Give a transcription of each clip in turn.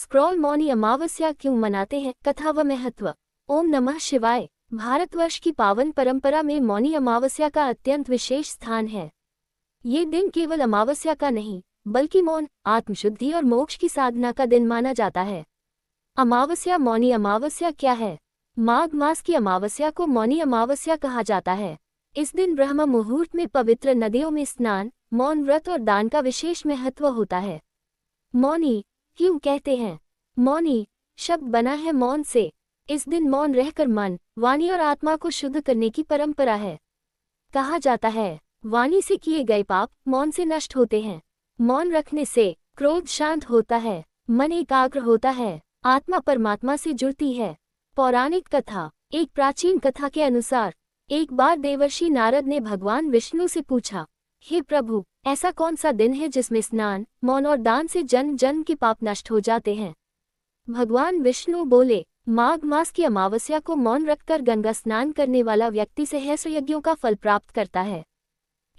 Scroll Mauni Amavasya क्यों मनाते हैं, कथा व महत्व। ओम नमः शिवाय। भारतवर्ष की पावन परंपरा में मौनी अमावस्या का अत्यंत विशेष स्थान है। ये दिन केवल अमावस्या का नहीं, बल्कि मौन, आत्मशुद्धि और मोक्ष की साधना का दिन माना जाता है। अमावस्या। मौनी अमावस्या क्या है? माघ मास की अमावस्या को मौनी अमावस्या कहा जाता है। इस दिन ब्रह्म मुहूर्त में पवित्र नदियों में स्नान, मौन व्रत और दान का विशेष महत्व होता है। मौनी क्यों कहते हैं? मौनी शब्द बना है मौन से। इस दिन मौन रहकर मन, वाणी और आत्मा को शुद्ध करने की परंपरा है। कहा जाता है, वाणी से किए गए पाप मौन से नष्ट होते हैं। मौन रखने से क्रोध शांत होता है, मन एकाग्र होता है, आत्मा परमात्मा से जुड़ती है। पौराणिक कथा। एक प्राचीन कथा के अनुसार एक बार देवर्षि नारद ने भगवान विष्णु से पूछा, हे प्रभु, ऐसा कौन सा दिन है जिसमें स्नान, मौन और दान से जन्म जन्म के पाप नष्ट हो जाते हैं? भगवान विष्णु बोले, माघ मास की अमावस्या को मौन रखकर गंगा स्नान करने वाला व्यक्ति सहस्र यज्ञों का फल प्राप्त करता है।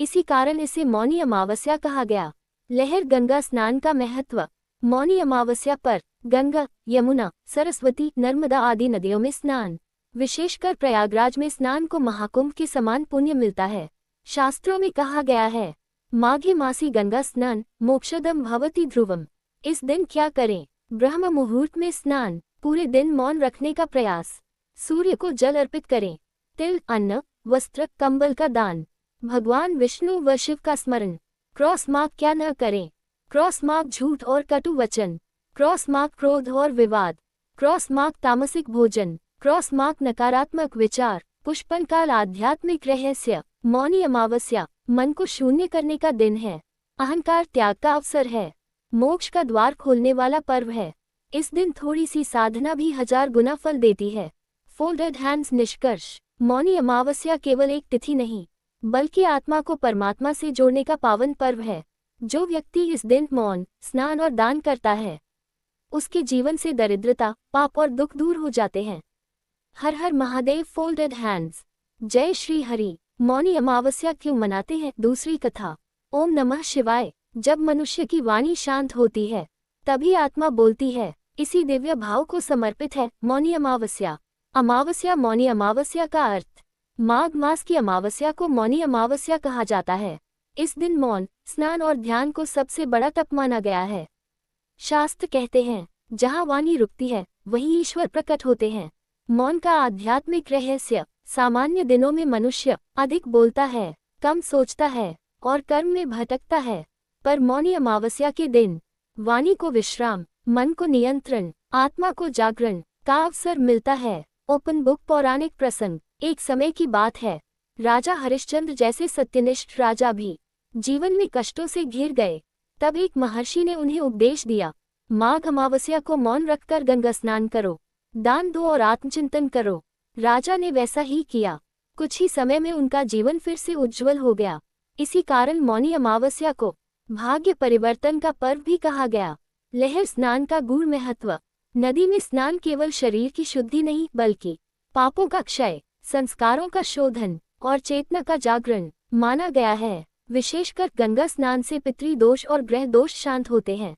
इसी कारण इसे मौनी अमावस्या कहा गया। लहर गंगा स्नान का महत्व। मौनी अमावस्या पर गंगा, यमुना, सरस्वती, नर्मदा आदि नदियों में स्नान, विशेषकर प्रयागराज में स्नान को महाकुंभ के समान पुण्य मिलता है। शास्त्रों में कहा गया है, माघे मासी गंगा स्नान मोक्षदम भवति ध्रुवम। इस दिन क्या करें? ब्रह्म मुहूर्त में स्नान, पूरे दिन मौन रखने का प्रयास, सूर्य को जल अर्पित करें, तिल, अन्न, वस्त्र, कंबल का दान, भगवान विष्णु व शिव का स्मरण। क्रॉस मार्क क्या न करें? क्रॉस मार्क झूठ और कटु वचन, क्रॉस मार्क क्रोध और विवाद, क्रॉस मार्क तामसिक भोजन, क्रॉस मार्क नकारात्मक विचार। पुष्पन काल आध्यात्मिक रहस्य। मौनी अमावस्या मन को शून्य करने का दिन है, अहंकार त्याग का अवसर है, मोक्ष का द्वार खोलने वाला पर्व है। इस दिन थोड़ी सी साधना भी 1000 गुना फल देती है। Folded hands. निष्कर्ष। मौनी अमावस्या केवल एक तिथि नहीं, बल्कि आत्मा को परमात्मा से जोड़ने का पावन पर्व है। जो व्यक्ति इस दिन मौन, स्नान और दान करता है, उसके जीवन से दरिद्रता, पाप और दुख दूर हो जाते हैं। हर हर महादेव। Folded hands. जय श्री हरि। मौनी अमावस्या क्यों मनाते हैं? दूसरी कथा। ओम नमः शिवाय। जब मनुष्य की वाणी शांत होती है, तभी आत्मा बोलती है। इसी दिव्य भाव को समर्पित है मौनी अमावस्या। अमावस्या। मौनी अमावस्या का अर्थ। माघ मास की अमावस्या को मौनी अमावस्या कहा जाता है। इस दिन मौन, स्नान और ध्यान को सबसे बड़ा तप माना गया है। शास्त्र कहते हैं, जहाँ वाणी रुकती है, वहीं ईश्वर प्रकट होते हैं। मौन का आध्यात्मिक रहस्य। सामान्य दिनों में मनुष्य अधिक बोलता है, कम सोचता है और कर्म में भटकता है, पर मौनी अमावस्या के दिन वाणी को विश्राम, मन को नियंत्रण, आत्मा को जागरण का अवसर मिलता है। Open book. पौराणिक प्रसंग। एक समय की बात है, राजा हरिश्चंद्र जैसे सत्यनिष्ठ राजा भी जीवन में कष्टों से घिर गए। तब एक महर्षि ने उन्हें उपदेश दिया, माघ अमावस्या को मौन रखकर गंगा स्नान करो, दान दो और आत्मचिंतन करो। राजा ने वैसा ही किया। कुछ ही समय में उनका जीवन फिर से उज्जवल हो गया। इसी कारण मौनी अमावस्या को भाग्य परिवर्तन का पर्व भी कहा गया। लहर स्नान का गूढ़ महत्व। नदी में स्नान केवल शरीर की शुद्धि नहीं, बल्कि पापों का क्षय, संस्कारों का शोधन और चेतना का जागरण माना गया है। विशेषकर गंगा स्नान से पितृदोष और ग्रह दोष शांत होते हैं।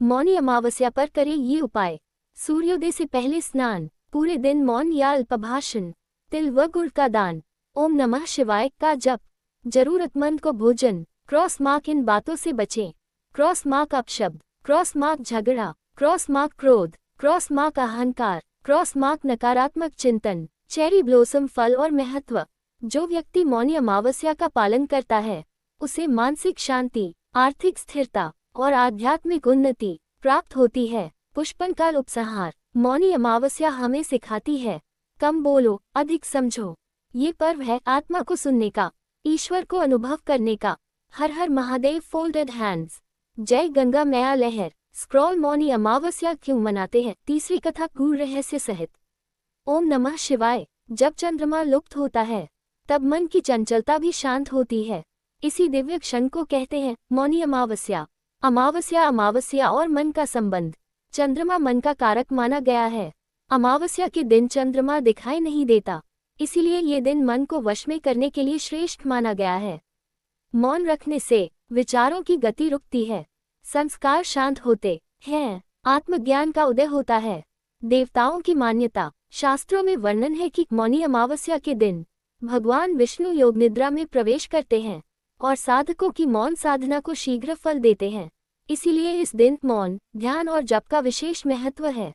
मौनी अमावस्या पर करें ये उपाय। सूर्योदय से पहले स्नान, पूरे दिन मौन या अल्पभाषण, तिल व गुड़ का दान, ओम नमः शिवाय का जप, जरूरतमंद को भोजन। Cross mark. इन बातों से बचें। क्रॉस मार्क अपशब्द, क्रॉस मार्क झगड़ा, क्रॉस मार्क क्रोध, क्रॉस मार्क अहंकार, क्रॉस मार्क नकारात्मक चिंतन। चेरी ब्लॉसम फल और महत्व। जो व्यक्ति मौनी अमावस्या का पालन करता है, उसे मानसिक शांति, आर्थिक स्थिरता और आध्यात्मिक उन्नति प्राप्त होती है। पुष्पन काल उपसंहार। मौनी अमावस्या हमें सिखाती है, कम बोलो, अधिक समझो। ये पर्व है आत्मा को सुनने का, ईश्वर को अनुभव करने का। हर हर महादेव। Folded hands. जय गंगा मैया लहर। स्क्रॉल। मौनी अमावस्या क्यों मनाते हैं? तीसरी कथा गूढ़ रहस्य सहित। ओम नमः शिवाय। जब चंद्रमा लुप्त होता है, तब मन की चंचलता भी शांत होती है। इसी दिव्य क्षण को कहते हैं मौनी अमावस्या। अमावस्या। अमावस्या और मन का संबंध। चंद्रमा मन का कारक माना गया है। अमावस्या के दिन चंद्रमा दिखाई नहीं देता, इसीलिए ये दिन मन को वश में करने के लिए श्रेष्ठ माना गया है। मौन रखने से विचारों की गति रुकती है, संस्कार शांत होते हैं, आत्मज्ञान का उदय होता है। देवताओं की मान्यता। शास्त्रों में वर्णन है कि मौनी अमावस्या के दिन भगवान विष्णु योग निद्रा में प्रवेश करते हैं और साधकों की मौन साधना को शीघ्र फल देते हैं। इसीलिए इस दिन मौन, ध्यान और जप का विशेष महत्व है।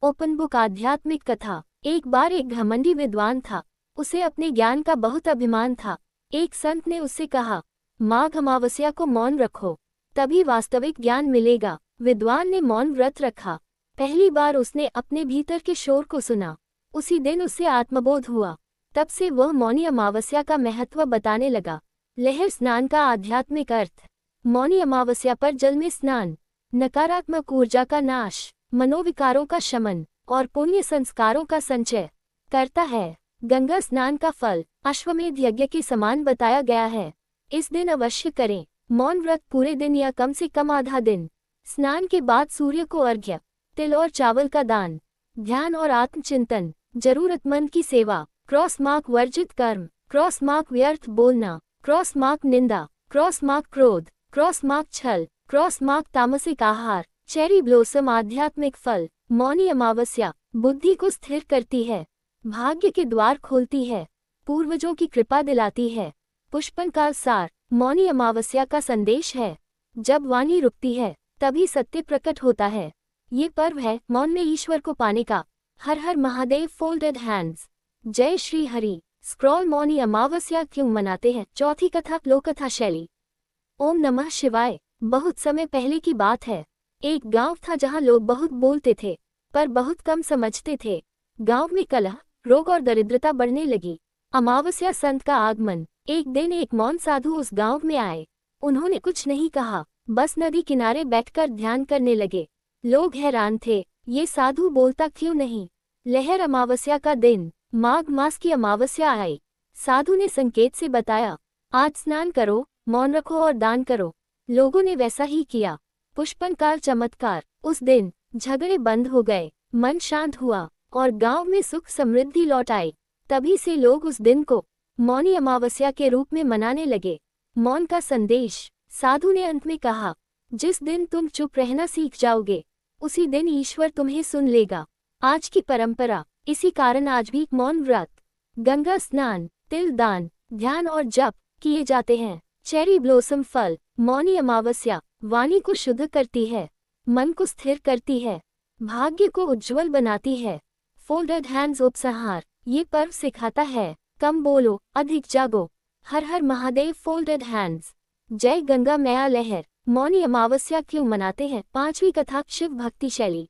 ओपन बुक आध्यात्मिक कथा। एक बार एक घमंडी विद्वान था। उसे अपने ज्ञान का बहुत अभिमान था। एक संत ने उससे कहा, माघ अमावस्या को मौन रखो, तभी वास्तविक ज्ञान मिलेगा। विद्वान ने मौन व्रत रखा। पहली बार उसने अपने भीतर के शोर को सुना। उसी दिन उसे आत्मबोध हुआ। तब से वह मौनी अमावस्या का महत्व बताने लगा। लहर स्नान का आध्यात्मिक अर्थ। मौनी अमावस्या पर जल में स्नान नकारात्मक ऊर्जा का नाश, मनोविकारों का शमन और पुण्य संस्कारों का संचय करता है। गंगा स्नान का फल अश्वमेध यज्ञ के समान बताया गया है। इस दिन अवश्य करें। मौन व्रत पूरे दिन या कम से कम आधा दिन। स्नान के बाद सूर्य को अर्घ्य, तिल और चावल का दान, ध्यान और आत्मचिंतन, जरूरतमंद की सेवा, क्रॉस मार्क वर्जित कर्म, क्रॉस मार्क व्यर्थ बोलना, क्रॉस मार्क निंदा, क्रॉस मार्क क्रोध, क्रॉस मार्क छल, क्रॉस मार्क तामसिक आहार। चेरी ब्लोसम आध्यात्मिक फल। मौनी अमावस्या बुद्धि को स्थिर करती है, भाग्य के द्वार खोलती है, पूर्वजों की कृपा दिलाती है। पुष्पन का सार। मौनी अमावस्या का संदेश है, जब वाणी रुकती है तभी सत्य प्रकट होता है। ये पर्व है मौन में ईश्वर को पाने का। Har Har Mahadev folded hands. जय श्री हरि। स्क्रॉल मौनी अमावस्या क्यों मनाते हैं? चौथी कथा लोककथा शैली। ओम नमः शिवाय। बहुत समय पहले की बात है। एक गांव था जहां लोग बहुत बोलते थे पर बहुत कम समझते थे। गांव में कलह, रोग और दरिद्रता बढ़ने लगी। अमावस्या संत का आगमन। एक दिन एक मौन साधु उस गांव में आए। उन्होंने कुछ नहीं कहा, बस नदी किनारे बैठकर ध्यान करने लगे। लोग हैरान थे, ये साधु बोलता क्यों नहीं? लहर अमावस्या का दिन, माघ मास की अमावस्या आई। साधु ने संकेत से बताया, आज स्नान करो, मौन रखो और दान करो। लोगों ने वैसा ही किया। पुष्पनकाल चमत्कार। उस दिन झगड़े बंद हो गए, मन शांत हुआ और गांव में सुख समृद्धि लौट आई। तभी से लोग उस दिन को मौनी अमावस्या के रूप में मनाने लगे। मौन का संदेश। साधु ने अंत में कहा, जिस दिन तुम चुप रहना सीख जाओगे उसी दिन ईश्वर तुम्हें सुन लेगा। आज की परंपरा। इसी कारण आज भी मौन व्रत, गंगा स्नान, तिल दान, ध्यान और जप किए जाते हैं। चेरी ब्लोसम फल। मौनी अमावस्या वाणी को शुद्ध करती है, मन को स्थिर करती है, भाग्य को उज्जवल बनाती है। फोल्डेड हैंड्स उपसंहार। ये पर्व सिखाता है, कम बोलो, अधिक जागो। हर हर महादेव फोल्डेड हैंड्स। जय गंगा मैया लहर। मौनी अमावस्या क्यों मनाते हैं? पांचवी कथा शिव भक्ति शैली।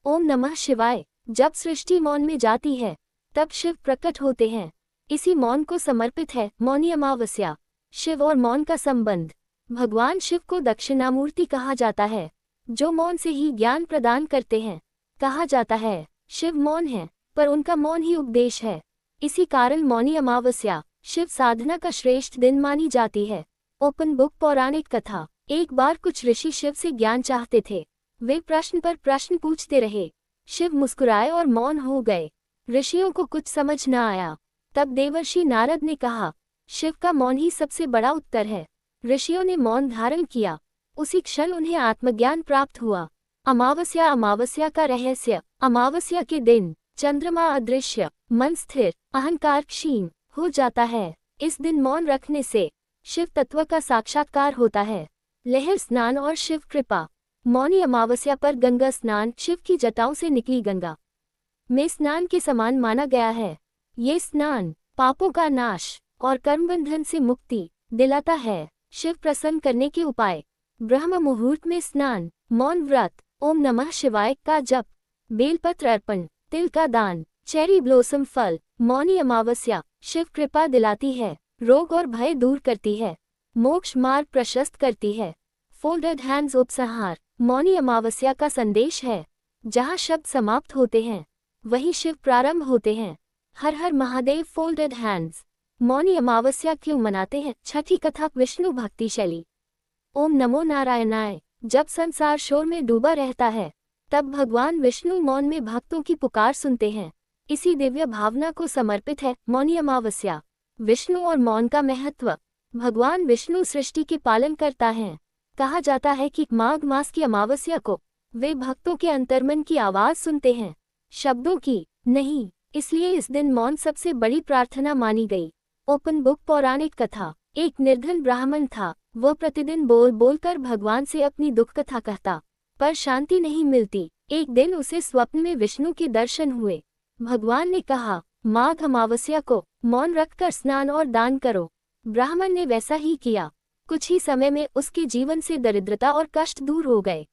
ओम नमः शिवाय। जब सृष्टि मौन में जाती है तब शिव प्रकट होते हैं। इसी मौन को समर्पित है मौनी अमावस्या। शिव और मौन का संबंध। भगवान शिव को दक्षिणामूर्ति कहा जाता है, जो मौन से ही ज्ञान प्रदान करते हैं। कहा जाता है शिव मौन है, पर उनका मौन ही उपदेश है। इसी कारण मौनी अमावस्या शिव साधना का श्रेष्ठ दिन मानी जाती है। ओपन बुक पौराणिक कथा। एक बार कुछ ऋषि शिव से ज्ञान चाहते थे। वे प्रश्न पर प्रश्न पूछते रहे। शिव मुस्कुराए और मौन हो गए। ऋषियों को कुछ समझ न आया। तब देवर्षि नारद ने कहा, शिव का मौन ही सबसे बड़ा उत्तर है। ऋषियों ने मौन धारण किया। उसी क्षण उन्हें आत्मज्ञान प्राप्त हुआ। अमावस्या। अमावस्या का रहस्य। अमावस्या के दिन चंद्रमा अदृश्य, मन स्थिर, अहंकार क्षीण हो जाता है। इस दिन मौन रखने से शिव तत्व का साक्षात्कार होता है। लहर स्नान और शिव कृपा। मौनी अमावस्या पर गंगा स्नान शिव की जटाओं से निकली गंगा में स्नान के समान माना गया है। ये स्नान पापों का नाश और कर्मबंधन से मुक्ति दिलाता है। शिव प्रसन्न करने के उपाय। ब्रह्म मुहूर्त में स्नान, मौन व्रत, ओम नमः शिवाय का जप, बेलपत्र अर्पण, तिल का दान, चेरी ब्लोसम फल। मौनी अमावस्या शिव कृपा दिलाती है, रोग और भय दूर करती है, मोक्ष मार्ग प्रशस्त करती है। फोल्डेड हैंड्स उपसंहार। मौनी अमावस्या का संदेश है, जहाँ शब्द समाप्त होते हैं वहीं शिव प्रारंभ होते हैं। Har Har Mahadev folded hands. मौनी अमावस्या क्यों मनाते हैं? छठी कथा विष्णु भक्ति शैली। ओम नमो नारायणाय। जब संसार शोर में डूबा रहता है तब भगवान विष्णु मौन में भक्तों की पुकार सुनते हैं। इसी दिव्य भावना को समर्पित है मौनी अमावस्या। विष्णु और मौन का महत्व। भगवान विष्णु सृष्टि के पालन करता है। कहा जाता है कि माघ मास की अमावस्या को वे भक्तों के अंतर्मन की आवाज सुनते हैं, शब्दों की नहीं। इसलिए इस दिन मौन सबसे बड़ी प्रार्थना मानी गई। ओपन बुक पौराणिक कथा। एक निर्धन ब्राह्मण था। वह प्रतिदिन बोल बोल कर भगवान से अपनी दुख कथा कहता, पर शांति नहीं मिलती। एक दिन उसे स्वप्न में विष्णु के दर्शन हुए। भगवान ने कहा, माघ अमावस्या को मौन रखकर स्नान और दान करो। ब्राह्मण ने वैसा ही किया। कुछ ही समय में उसके जीवन से दरिद्रता और कष्ट दूर हो गए।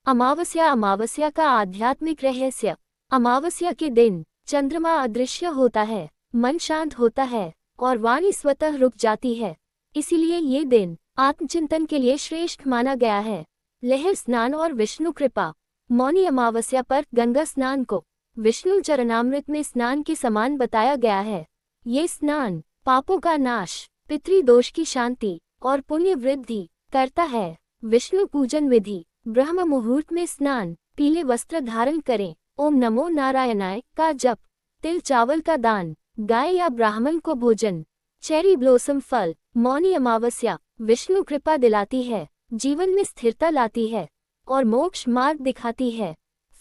अमावस्या। अमावस्या का आध्यात्मिक रहस्य। अमावस्या के दिन चंद्रमा अदृश्य होता है, मन शांत होता है और वाणी स्वतः रुक जाती है। इसीलिए ये दिन आत्मचिंतन के लिए श्रेष्ठ माना गया है। लहर स्नान और विष्णु कृपा। मौनी अमावस्या पर गंगा स्नान को विष्णु चरणामृत में स्नान के समान बताया गया है। ये स्नान पापों का नाश, पितृदोष की शांति और पुण्य वृद्धि करता है। विष्णु पूजन विधि। ब्रह्म मुहूर्त में स्नान, पीले वस्त्र धारण करें, ओम नमो नारायणाय का जप, तिल चावल का दान, गाय या ब्राह्मण को भोजन। चेरी ब्लॉसम फल। मौनी अमावस्या विष्णु कृपा दिलाती है, जीवन में स्थिरता लाती है और मोक्ष मार्ग दिखाती है।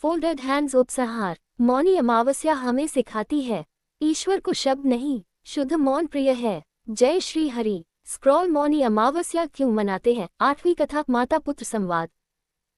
फोल्डेड हैंड्स उपसंहार। मौनी अमावस्या हमें सिखाती है, ईश्वर को शब्द नहीं, शुद्ध मौन प्रिय है। जय श्री हरि। स्क्रॉल। मौनी अमावस्या क्यों मनाते हैं? 8वीं कथा, माता पुत्र संवाद।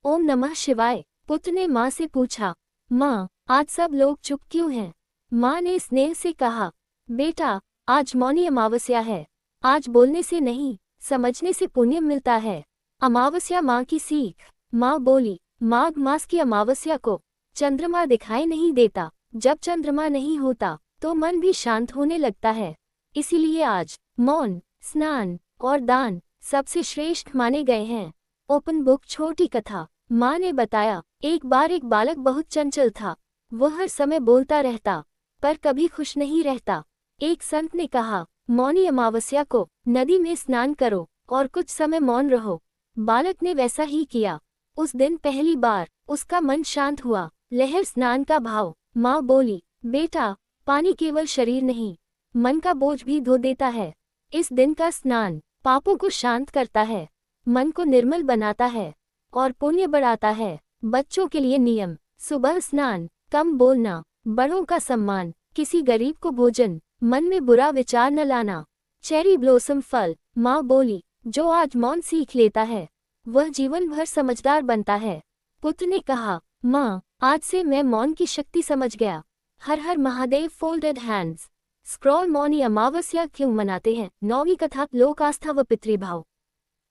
ओम नमः शिवाय। पुत्र ने माँ से पूछा, माँ, आज सब लोग चुप क्यों हैं? माँ ने स्नेह से कहा, बेटा, आज मौनी अमावस्या है। आज बोलने से नहीं, समझने से पुण्य मिलता है। अमावस्या माँ की सीख। माँ बोली, माघ मास की अमावस्या को चंद्रमा दिखाई नहीं देता। जब चंद्रमा नहीं होता तो मन भी शांत होने लगता है। इसीलिए आज मौन, स्नान और दान सबसे श्रेष्ठ माने गए हैं। ओपन बुक छोटी कथा। माँ ने बताया, एक बार एक बालक बहुत चंचल था। वह हर समय बोलता रहता, पर कभी खुश नहीं रहता। एक संत ने कहा, मौनी अमावस्या को नदी में स्नान करो और कुछ समय मौन रहो। बालक ने वैसा ही किया। उस दिन पहली बार उसका मन शांत हुआ। लहर स्नान का भाव। माँ बोली, बेटा, पानी केवल शरीर नहीं, मन का बोझ भी धो देता है। इस दिन का स्नान पापों को शांत करता है, मन को निर्मल बनाता है और पुण्य बढ़ाता है। बच्चों के लिए नियम। सुबह स्नान, कम बोलना, बड़ों का सम्मान, किसी गरीब को भोजन, मन में बुरा विचार न लाना। चेरी ब्लॉसम फल। माँ बोली, जो आज मौन सीख लेता है वह जीवन भर समझदार बनता है। पुत्र ने कहा, माँ, आज से मैं मौन की शक्ति समझ गया। Har Har Mahadev. Folded hands. Scroll. Mauni Amavasya क्यों मनाते हैं? 9वीं कथा, लोक आस्था व पितृभाव।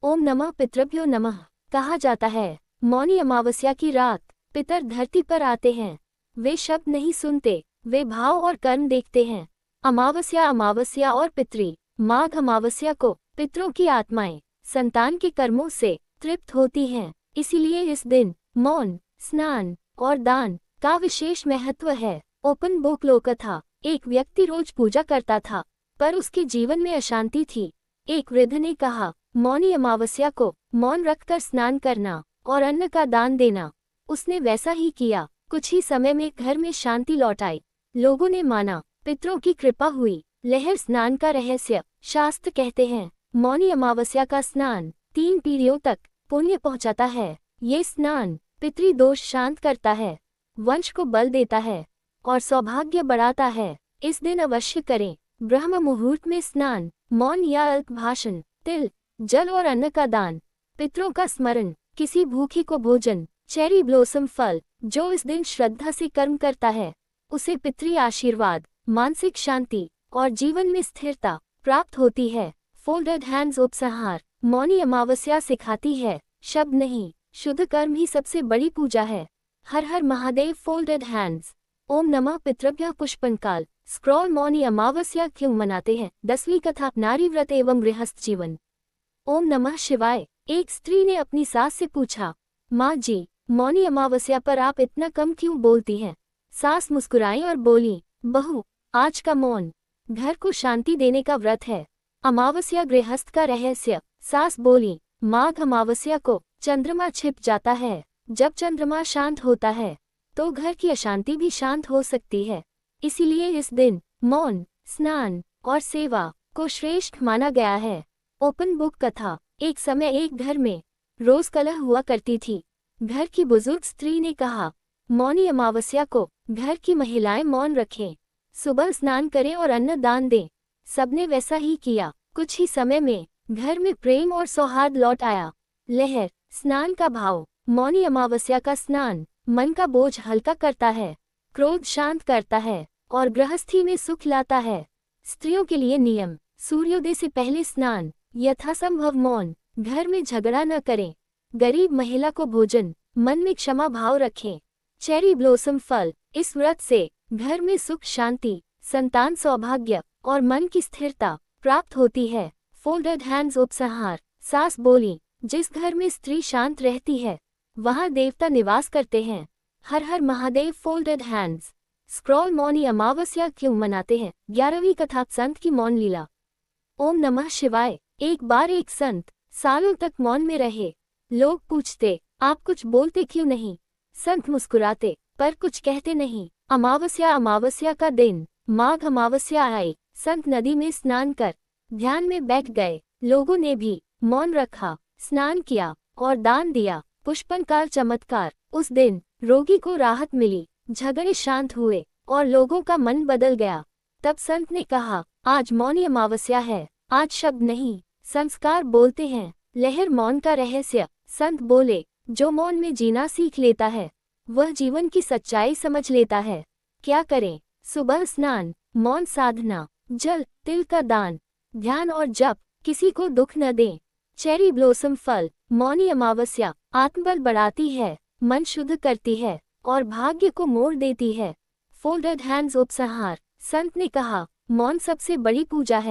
ओम नमः पितृभ्यो नमः। कहा जाता है, मौनी अमावस्या की रात पितर धरती पर आते हैं। वे शब्द नहीं सुनते, वे भाव और कर्म देखते हैं। अमावस्या। अमावस्या और पितृ। माघ अमावस्या को पितरों की आत्माएं संतान के कर्मों से तृप्त होती हैं। इसीलिए इस दिन मौन, स्नान और दान का विशेष महत्व है। ओपन बुक लोककथा। एक व्यक्ति रोज पूजा करता था, पर उसके जीवन में अशांति थी। एक वृद्ध ने कहा, मौनी अमावस्या को मौन रखकर स्नान करना और अन्न का दान देना। उसने वैसा ही किया। कुछ ही समय में घर में शांति लौट आई। लोगों ने माना, पितरों की कृपा हुई। लहर स्नान का रहस्य। शास्त्र कहते हैं, मौनी अमावस्या का स्नान 3 पीढ़ियों तक पुण्य पहुंचाता है। ये स्नान पितृदोष शांत करता है, वंश को बल देता है और सौभाग्य बढ़ाता है। इस दिन अवश्य करें। ब्रह्म मुहूर्त में स्नान, मौन या अल्प भाषण, तिल, जल और अन्न का दान, पितरों का स्मरण, किसी भूखी को भोजन। चेरी ब्लॉसम फल। जो इस दिन श्रद्धा से कर्म करता है उसे पितृ आशीर्वाद, मानसिक शांति और जीवन में स्थिरता प्राप्त होती है। फोल्डेड हैंड्स उपसंहार। मौनी अमावस्या सिखाती है, शब्द नहीं, शुद्ध कर्म ही सबसे बड़ी पूजा है। हर हर महादेव। Folded hands. ओम नमः पितृभ्यः पुष्पनकाल। स्क्रॉल। मौनी अमावस्या क्यों मनाते हैं? 10वीं कथा, नारी व्रत एवं गृहस्थ जीवन। ओम नमः शिवाय। एक स्त्री ने अपनी सास से पूछा, माँ जी, मौनी अमावस्या पर आप इतना कम क्यों बोलती हैं? सास मुस्कुराई और बोली, बहू, आज का मौन घर को शांति देने का व्रत है। अमावस्या गृहस्थ का रहस्य। सास बोली, माघ अमावस्या को चंद्रमा छिप जाता है। जब चंद्रमा शांत होता है तो घर की अशांति भी शांत हो सकती है। इसीलिए इस दिन मौन, स्नान और सेवा को श्रेष्ठ माना गया है। ओपन बुक कथा। एक समय एक घर में रोज कलह हुआ करती थी। घर की बुजुर्ग स्त्री ने कहा, मौनी अमावस्या को घर की महिलाएं मौन रखें, सुबह स्नान करें और अन्न दान दें। सबने वैसा ही किया। कुछ ही समय में घर में प्रेम और सौहार्द लौट आया। लहर, स्नान का भाव। मौनी अमावस्या का स्नान मन का बोझ हल्का करता है, क्रोध शांत करता है और गृहस्थी में सुख लाता है। स्त्रियों के लिए नियम। सूर्योदय से पहले स्नान, यथासंभव मौन, घर में झगड़ा न करें, गरीब महिला को भोजन, मन में क्षमा भाव रखें। चेरी ब्लॉसम फल, इस व्रत से घर में सुख शांति, संतान सौभाग्य और मन की स्थिरता प्राप्त होती है। फोल्डेड हैंड्स उपसंहार। सास बोली, जिस घर में स्त्री शांत रहती है वहाँ देवता निवास करते हैं। Har Har Mahadev. Folded hands. Scroll. Mauni Amavasya क्यों मनाते हैं? 11वीं कथा, संत की मौन लीला। ओम नमः शिवाय। एक बार एक संत सालों तक मौन में रहे। लोग पूछते, आप कुछ बोलते क्यों नहीं? संत मुस्कुराते, पर कुछ कहते नहीं। अमावस्या का दिन, माघ अमावस्या आई। संत नदी में स्नान कर ध्यान में बैठ गए। लोगों ने भी मौन रखा, स्नान किया और दान दिया। पुष्पन काल चमत्कार। उस दिन रोगी को राहत मिली, झगड़े शांत हुए और लोगों का मन बदल गया। तब संत ने कहा, आज मौनी अमावस्या है। आज शब्द नहीं, संस्कार बोलते हैं। लहर, मौन का रहस्य। संत बोले, जो मौन में जीना सीख लेता है वह जीवन की सच्चाई समझ लेता है। क्या करें? सुबह स्नान, मौन साधना, जल तिल का दान, ध्यान और जप। किसी को दुख न दें। चेरी ब्लॉसम फल। मौनी अमावस्या आत्मबल बढ़ाती है, मन शुद्ध करती है और भाग्य को मोड़ देती है। फोल्डेड हैंड्स उपसंहार। संत ने कहा, मौन सबसे बड़ी पूजा है।